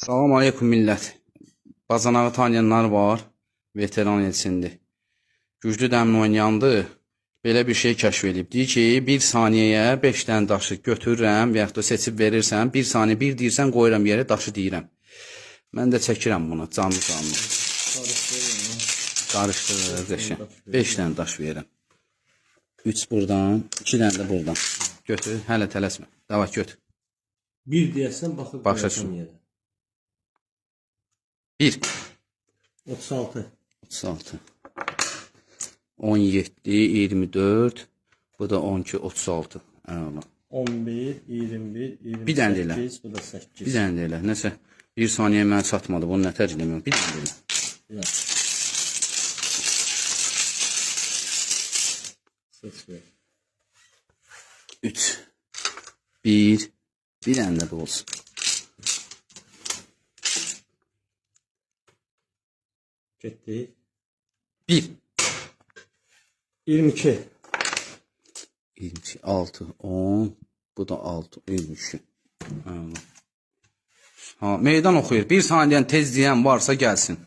Salam aleykum millət. Bazanağı tanıyanlar var. Veteran elçindir. Güclü dəmli oynayandı. Belə bir şey kəşf edib. Deyir ki, 1 saniyəyə 5 dənə daşı götürürəm və yaxud da seçib verirsən. 1 saniyə 1 deyirsən, qoyuram yerə, daşı deyirəm. Mən də çəkirəm bunu canlı. Qarışdırır qəşəng. 5 dənə daş verirəm. 3 buradan, 2 dənə də buradan. Götür, hələ tələsmə. Davay götür. 1 deyəsən baxıb Başlasın. yerə. 1 36. 36 17 24 bu da 12 36 əla. 11, 21, 28, Bir dənə də elə. bu da 8. Bir dənə də elə. Nəsə 1 saniyə mənə çatmadı. Bunu nə tərcümə edeyim? Bir dənə də elə. Bir dənə. Seç ver. 3 1 bir dənə də olsun. 7, 1 22. 22 6 10 bu da 6 22. Əla. Ha, meydan oxuyur. 1 saniyədən tez deyən varsa gəlsin.